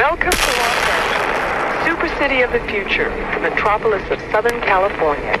Welcome to Los Angeles, super city of the future, the metropolis of Southern California.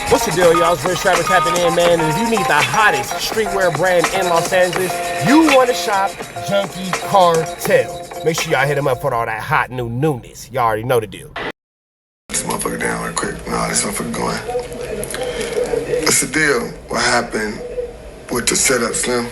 What's the deal, y'all? It's Rich Trapper tapping in, man. And if you need the hottest streetwear brand in Los Angeles, you want to shop Junkie Cartel. Make sure y'all hit them up for all that hot new newness. Y'all already know the deal. This motherfucker down real quick. Nah, this motherfucker going. What's the deal? What happened with the setup, Slim?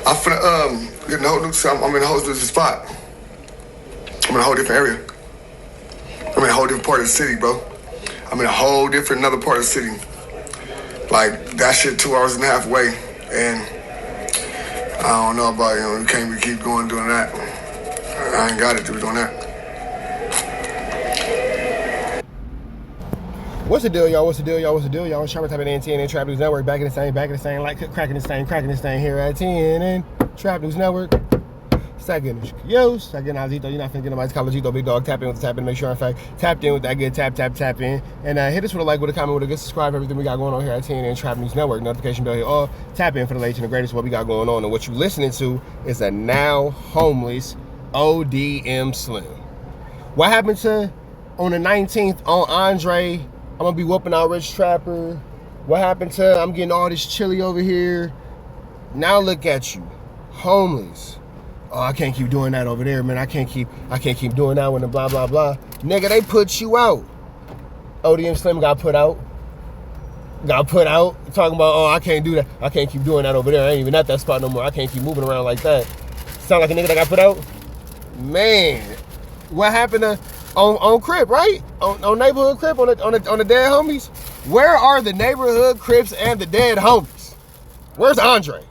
I'm finna get in a whole new. I'm in a whole new spot. I'm in a whole different area. I'm in a whole different part of the city, bro. I'm in a whole different another part of the city. Like that shit 2.5 hours away, and I don't know about you can't keep going doing that. I ain't got it to be doing that. What's the deal, y'all? What's the deal, y'all? What's the deal, y'all? It's Trapper tapping in TNN Trap News Network. Back in the same, like cracking this thing here at TNN Trap News Network. Second, yo, second, Azito. You're not finna get nobody's Collegito, big dog. Tap in with the tap in. Make sure, in fact, tapped in with that good tap in. And hit us with a like, with a comment, with a good subscribe. Everything we got going on here at TNN Trap News Network. Notification bell here. All tap in for the latest and the greatest. What we got going on. And what you listening to is a now homeless O.D.M. Slim. What happened to on the 19th on Andre? I'm gonna be whooping out Rich Trapper. What happened to I'm getting all this chili over here? Now look at you, homeless. Oh, I can't keep doing that over there, man. I can't keep doing that when the blah blah blah. Nigga, they put you out. O.D.M. Slim got put out. Talking about, oh, I can't do that. I can't keep doing that over there. I ain't even at that spot no more. I can't keep moving around like that. Sound like a nigga that got put out? Man, what happened to on Crip, right? On neighborhood Crip, on the dead homies? Where are the neighborhood Crips and the dead homies? Where's Andre?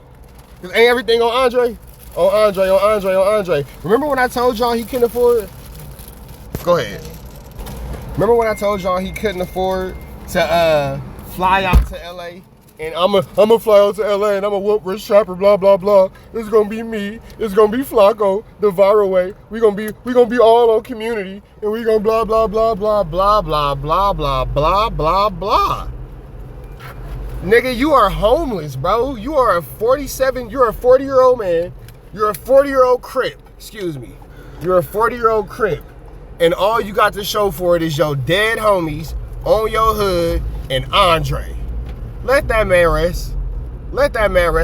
Cause ain't everything on Andre? On Andre. Remember when I told y'all he couldn't afford? Go ahead. Remember when I told y'all he couldn't afford to fly out to LA? And I'ma fly out to LA and I'ma whoop Rich Trapper, blah blah blah. It's gonna be me. It's gonna be Flacco, the viral way. We gonna be all on Community, and we gonna blah blah blah blah blah blah blah blah blah blah blah. Nigga, you are homeless, bro. You are a 40-year-old man. You're a 40-year-old Crip. Excuse me. You're a 40-year-old Crip. And all you got to show for it is your dead homies on your hood and Andre. Let that man rest.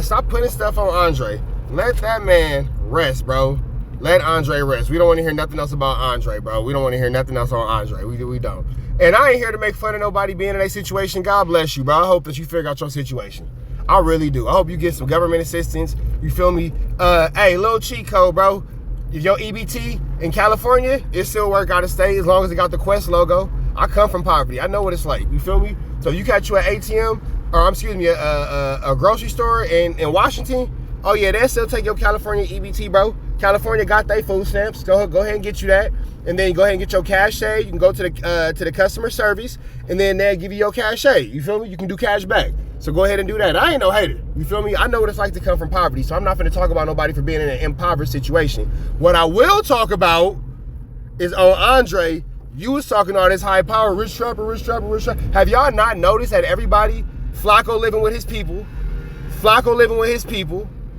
Stop putting stuff on Andre. Let that man rest, bro. Let Andre rest. We don't want to hear nothing else about Andre, bro. We don't want to hear nothing else on Andre. We don't. And I ain't here to make fun of nobody being in a situation. God bless you, bro. I hope that you figure out your situation. I really do. I hope you get some government assistance. You feel me? Hey, little cheat code, bro. If your EBT in California, it still work out of state as long as it got the Quest logo. I come from poverty. I know what it's like. You feel me? So you catch you at ATM, or a grocery store in Washington. Oh yeah, they'll still take your California EBT, bro. California got their food stamps. Go ahead and get you that, and then you go ahead and get your cachet. You can go to the customer service, and then they'll give you your cachet. You feel me? You can do cash back. So go ahead and do that. I ain't no hater. You feel me? I know what it's like to come from poverty, so I'm not going to talk about nobody for being in an impoverished situation. What I will talk about is on Andre. You was talking all this high power, Rich Trapper. Have y'all not noticed that everybody, Flacco living with his people,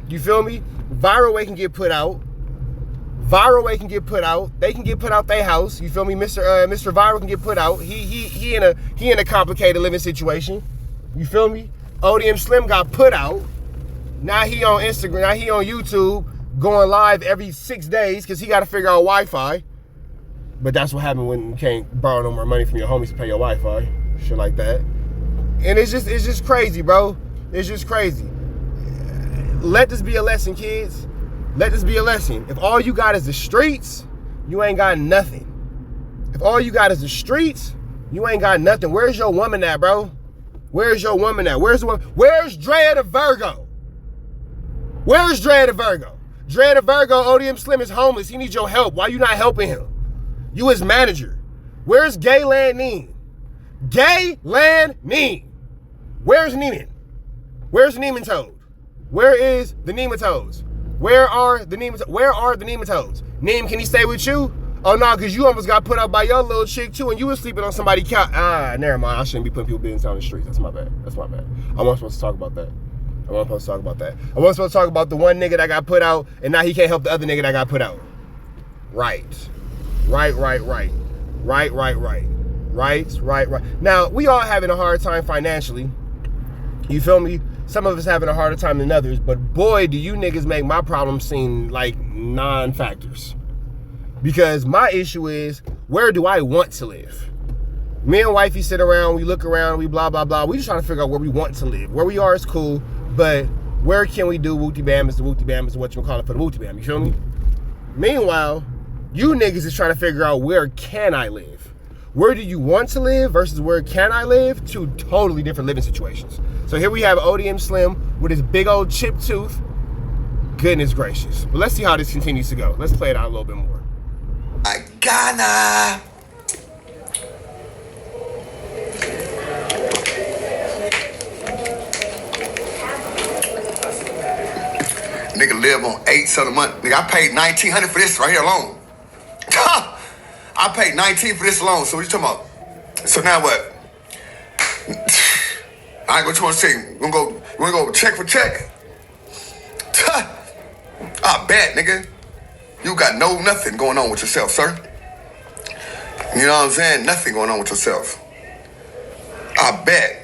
you feel me? Viral way can get put out. They can get put out their house. You feel me? Mr. Viral can get put out. He in a complicated living situation. You feel me? O.D.M. Slim got put out. Now he on Instagram. Now he on YouTube going live every 6 days because he got to figure out Wi-Fi. But that's what happened when you can't borrow no more money from your homies to pay your Wi-Fi. Shit like that. And it's just crazy, bro. It's just crazy. Let this be a lesson, kids. Let this be a lesson. If all you got is the streets, you ain't got nothing. If all you got is the streets, you ain't got nothing. Where's your woman at, bro? Where's your woman at? Where's the woman? Where's Drea the Virgo? Where's Drea the Virgo? Drea the Virgo, O.D.M. Slim is homeless. He needs your help. Why you not helping him? You his manager. Where's Gayland Neen? Gayland Neen. Where's Neiman? Where's the Nematodes? Where is the Nematodes? Where are the Nematodes? Neem, can he stay with you? Oh no, because you almost got put out by your little chick too, and you was sleeping on somebody's couch. Never mind. I shouldn't be putting people business out on the streets. That's my bad. I wasn't supposed to talk about that. I wasn't supposed to talk about the one nigga that got put out, and now he can't help the other nigga that got put out. Right. Right. Now, we all having a hard time financially. You feel me? Some of us having a harder time than others, but boy, do you niggas make my problem seem like non-factors. Because my issue is, where do I want to live? Me and wifey sit around, we look around, we blah, blah, blah. We just trying to figure out where we want to live. Where we are is cool, but where can we do wooty-bam is the wooty-bam is what you call it for the wooty-bam, you feel me? Meanwhile, you niggas is trying to figure out where can I live? Where do you want to live versus where can I live? Two totally different living situations. So here we have O.D.M Slim with his big old chip tooth. Goodness gracious. But let's see how this continues to go. Let's play it out a little bit more. I gotta. Nigga live on 8 of the month. Nigga, I paid $1,900 for this right here alone. I paid $19 for this alone. So what you talking about? So now what? I ain't what you want to say. You wanna go check for check? I bet, nigga. You got nothing going on with yourself, sir. You know what I'm saying? Nothing going on with yourself. I bet.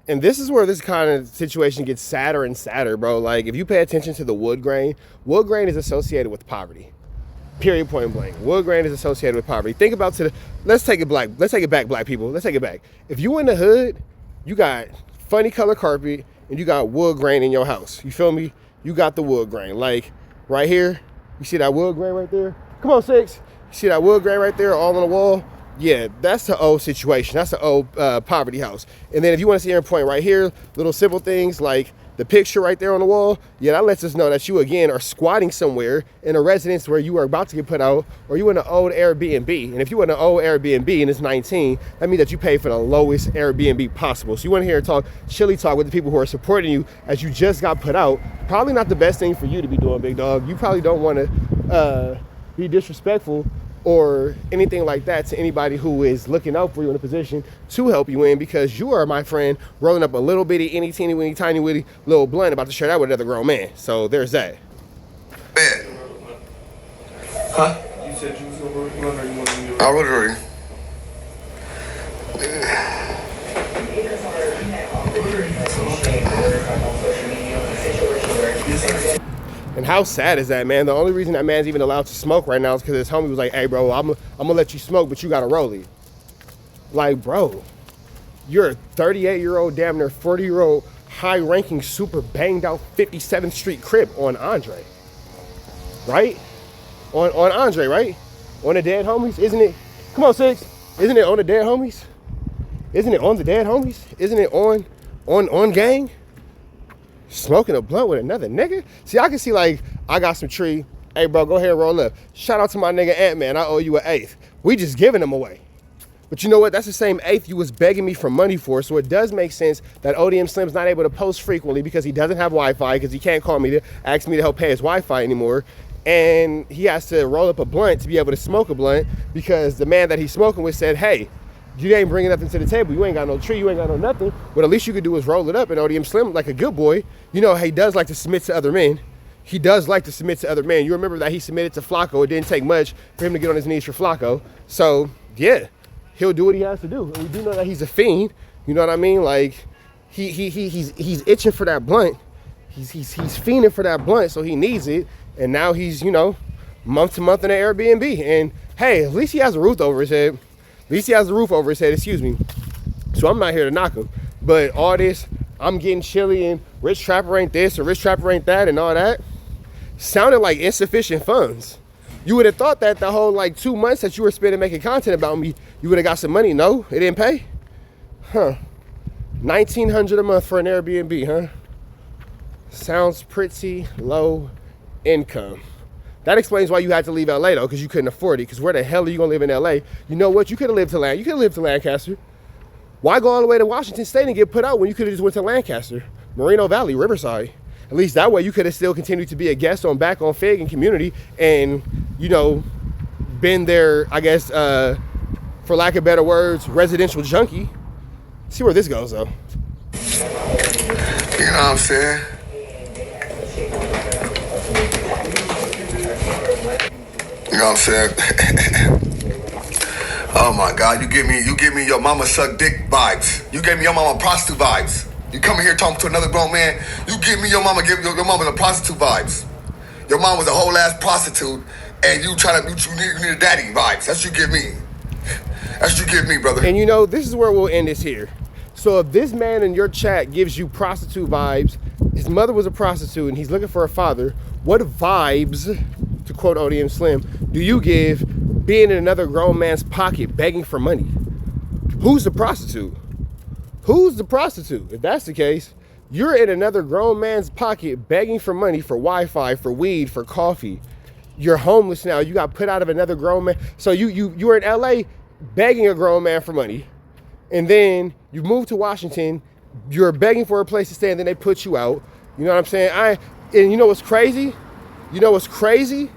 And this is where this kind of situation gets sadder and sadder, bro. Like, if you pay attention to the wood grain is associated with poverty. Period, point blank. Wood grain is associated with poverty. Think about let's take it back, black people. Let's take it back. If you in the hood, you got funny color carpet and you got wood grain in your house. You feel me? You got the wood grain. Like, right here, you see that wood grain right there? Come on, Six. You see that wood grain right there all on the wall? Yeah, that's the old situation. That's the old poverty house. And then if you want to see your point right here, little simple things like the picture right there on the wall, yeah, that lets us know that you, again, are squatting somewhere in a residence where you are about to get put out, or you in an old Airbnb. And if you in an old Airbnb and it's 19, that means that you pay for the lowest Airbnb possible. So you want to hear chilly talk with the people who are supporting you as you just got put out. Probably not the best thing for you to be doing, big dog. You probably don't want to be disrespectful or anything like that to anybody who is looking out for you in a position to help you in, because you are, my friend, rolling up a little bitty, any teeny weeny, tiny witty little blunt about to share that with another grown man. So there's that. Bet. Huh? You said you was gonna roll one or you want to do it? I wrote it already. And how sad is that, man? The only reason that man's even allowed to smoke right now is because his homie was like, hey, bro, I'm gonna let you smoke, but you gotta roll it. Like, bro, you're a 38-year-old, damn near 40-year-old, high-ranking, super banged-out 57th Street Crip on Andre. Right? On Andre, right? On the dead homies, isn't it? Come on, Six. Isn't it on the dead homies? Isn't it on the dead homies? Isn't it on gang? Smoking a blunt with another nigga? See, I can see, like, I got some tree. Hey, bro, go ahead and roll up. Shout out to my nigga Ant-Man. I owe you an eighth. We just giving them away. But you know what? That's the same eighth you was begging me for money for. So it does make sense that O.D.M Slim's not able to post frequently because he doesn't have Wi-Fi, because he can't call me to ask me to help pay his Wi-Fi anymore. And he has to roll up a blunt to be able to smoke a blunt because the man that he's smoking with said, hey, you ain't bringing nothing to the table. You ain't got no tree. You ain't got no nothing. What at least you could do is roll it up. And O.D.M Slim, like a good boy, you know, he does like to submit to other men. He does like to submit to other men. You remember that he submitted to Flacco. It didn't take much for him to get on his knees for Flacco. So, yeah, he'll do what he has to do. And we do know that he's a fiend. You know what I mean? Like, he's itching for that blunt. He's fiending for that blunt, so he needs it. And now he's, you know, month to month in an Airbnb. And, hey, at least he has a roof over his head. At least he has the roof over his head, excuse me. So I'm not here to knock him. But all this, I'm getting chilly and rich trapper ain't this or rich trapper ain't that and all that, sounded like insufficient funds. You would have thought that the whole, like, 2 months that you were spending making content about me, you would have got some money. No, it didn't pay? Huh. $1,900 a month for an Airbnb, huh? Sounds pretty low income. That explains why you had to leave LA though, because you couldn't afford it. Because where the hell are you gonna live in LA? You know what? You could have lived to Lancaster. Why go all the way to Washington State and get put out when you could have just went to Lancaster, Moreno Valley, Riverside? At least that way you could have still continued to be a guest on Back on Fig and Community, and, you know, been there, I guess, for lack of better words, residential junkie. See where this goes though. You know what I'm saying? know what I'm saying? Oh my God, you give me your mama suck dick vibes. You gave me your mama prostitute vibes. You come here talking to another grown man, you give me your mama the prostitute vibes. Your mom was a whole ass prostitute, and you need a daddy vibes. That's what you give me. That's what you give me, brother. And you know, this is where we'll end this here. So if this man in your chat gives you prostitute vibes, his mother was a prostitute and he's looking for a father, what vibes, to quote O.D.M Slim, do you give being in another grown man's pocket begging for money? Who's the prostitute? Who's the prostitute? If that's the case, you're in another grown man's pocket begging for money, for Wi-Fi, for weed, for coffee. You're homeless now. You got put out of another grown man. So you were in LA begging a grown man for money. And then you moved to Washington. You're begging for a place to stay, and then they put you out. You know what I'm saying? And you know what's crazy? You know what's crazy?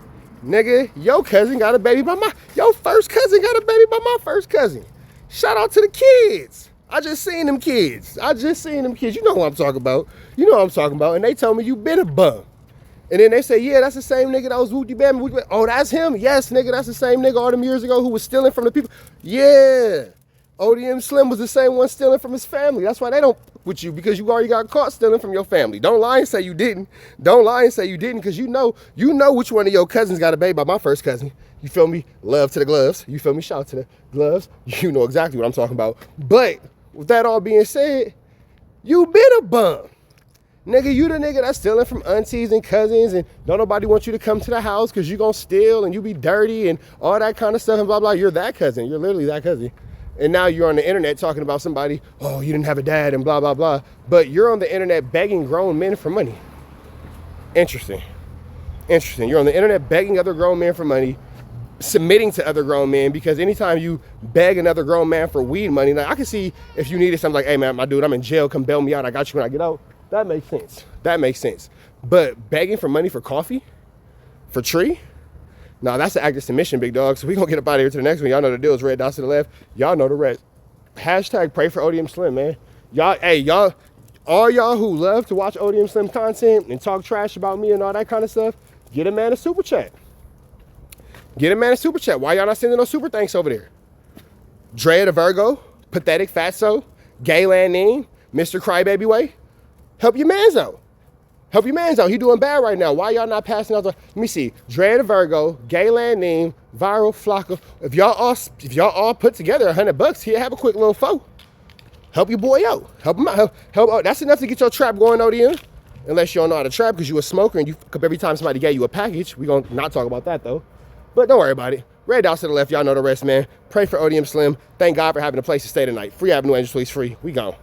Nigga, your cousin got a baby by your first cousin got a baby by my first cousin. Shout out to the kids. I just seen them kids. You know who I'm talking about. You know what I'm talking about. And they told me you been a bum. And then they say, yeah, that's the same nigga that was O.D.M. Oh, that's him? Yes, nigga, that's the same nigga all them years ago who was stealing from the people. Yeah. O.D.M Slim was the same one stealing from his family. That's why they don't fuck with you, because you already got caught stealing from your family. Don't lie and say you didn't. Don't lie and say you didn't, because you know which one of your cousins got a baby by my first cousin. You feel me? Love to the gloves. You feel me? Shout out to the gloves. You know exactly what I'm talking about. But with that all being said, you been a bum. Nigga, you the nigga that's stealing from aunties and cousins, and don't nobody want you to come to the house because you gonna steal and you be dirty and all that kind of stuff and blah, blah. You're that cousin. You're literally that cousin. And now you're on the internet talking about somebody, oh, you didn't have a dad and blah, blah, blah. But you're on the internet begging grown men for money. Interesting. You're on the internet begging other grown men for money, submitting to other grown men, because anytime you beg another grown man for weed money, now I can see if you needed something like, hey man, my dude, I'm in jail, come bail me out, I got you when I get out. That makes sense. But begging for money for coffee? For tree? Nah, that's an act of submission, big dog. So we gonna get up out of here to the next one. Y'all know the deal is red dots to the left. Y'all know the rest. Hashtag pray for O.D.M Slim, man. Y'all, all y'all who love to watch O.D.M Slim content and talk trash about me and all that kind of stuff, get a man a super chat. Why y'all not sending no super thanks over there? Drea the Virgo, Pathetic Fatso, Gayland Ning, Mr. Crybaby Way. Help your mans out. He doing bad right now. Why y'all not passing out? Let me see. Drea the Virgo, Gayland Ning, Viral Flocka. If y'all all put together $100, here, have a quick little foe. Help your boy out. Help him out. Help out. That's enough to get your trap going, O.D.M. Unless you don't know how to trap because you a smoker and you fuck up every time somebody gave you a package. We gonna not talk about that though. But don't worry about it. Red dots to the left. Y'all know the rest, man. Pray for O.D.M Slim. Thank God for having a place to stay tonight. Free Avenue Angel Suites free. We gone.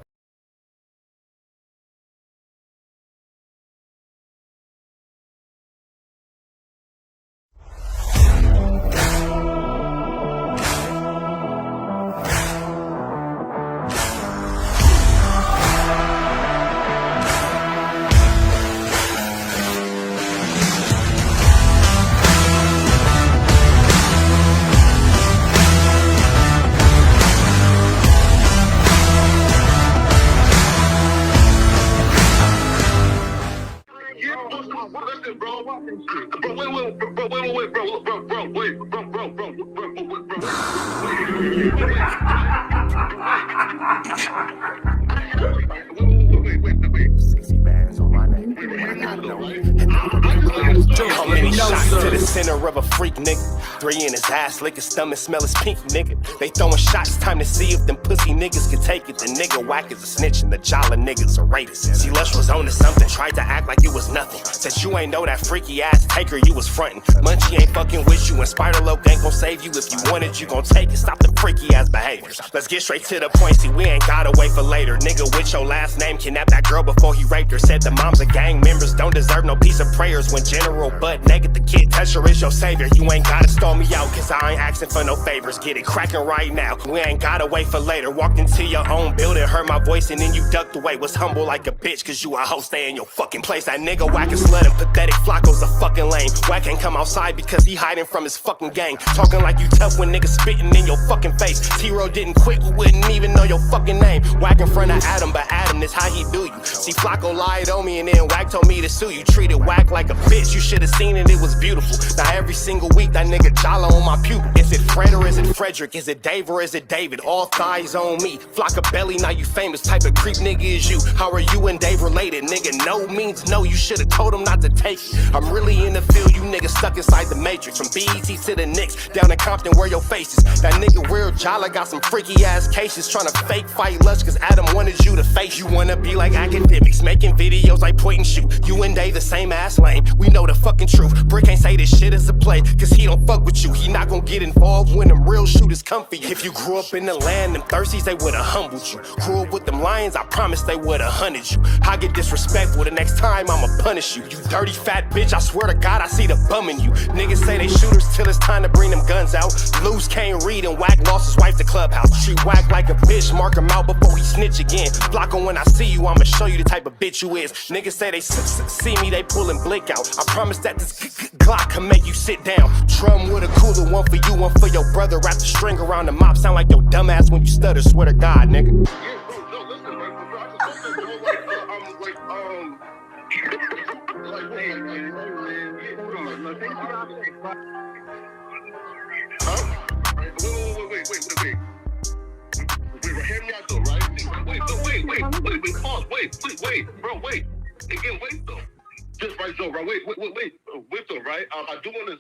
How many shots to the center of a freak, nigga? 3 in his ass, lick his stomach, smell his pink, nigga. They throwing shots, time to see if them pussy niggas can take it. The nigga whack is a snitch and the jolly niggas are rapists. See, Lush was on to something, tried to act like it was nothing. Said you ain't know that freaky ass taker you was frontin'. Munchie ain't fucking with you and Spider-Loc ain't gon' save you. If you want it, you gon' take it. Stop the freaky ass behaviors. Let's get straight to the point, see, we ain't gotta wait for later. Nigga with your last name kidnapped that girl before he raped her. Said the moms of gang members don't deserve no piece of prayers. When General Butt naked, the kid Tesher is your savior. You ain't gotta stall me out, cause I ain't asking for no favors. Get it cracking right now, we ain't gotta wait for later. Walked into your own building, heard my voice and then you ducked away. Was humble like a bitch, cause you a hoe, stay in your fucking place. That nigga whack and slut and pathetic Flocko's a fucking lame. Whack ain't come outside because he hiding from his fucking gang. Talking like you tough when niggas spitting in your fucking face. T-Row didn't quit, we wouldn't even know your fucking name. Whack in front of Adam, but Adam is how he do you. See, Flocko lied on me and then Whack told me to sue you. Treated Whack like a bitch, you should've seen it, it was beautiful. beautiful. Now every single week that nigga jolly on my pupil. Is it Fred or is it Frederick? Is it Dave or is it David? All thighs on me. Flock of belly, now you famous. Type of creep nigga is you. How are you and Dave related? Nigga, no means no. You should've told him not to take it. I'm really in the field, you niggas stuck inside the matrix. From BET to the Knicks, down in Compton where your face is. That nigga real jolly got some freaky ass cases. Tryna fake fight Lush cause Adam wanted you to face. You wanna be like academics, making videos like point and shoot. You and Dave the same ass lane, we know the fucking truth. Brick ain't say this shit is a play, cause he don't fuck with you. He not gon' get involved when them real shooters come for you. If you grew up in the land, them thirsties, they would've humbled you. Grew up with them lions, I promise they would've hunted you. I get disrespectful, the next time I'ma punish you. You dirty fat bitch, I swear to God I see the bum in you. Niggas say they shooters till it's time to bring them guns out. Loose can't read and Whack lost his wife to Clubhouse. Treat Whack like a bitch, mark him out before he snitch again. Block him when I see you, I'ma show you the type of bitch you is. Niggas say they see me, they pullin' blick out. I promise that this Glock can make you sit down. Drum with a cooler, one for you, one for your brother. Wrap the string around the mop, sound like your dumb ass when you stutter. Swear to God, nigga. Wait. Hear me out though, right? Wait, pause. Wait, bro, wait. Again, wait though. Just right though, right? Wait though, right? I do want to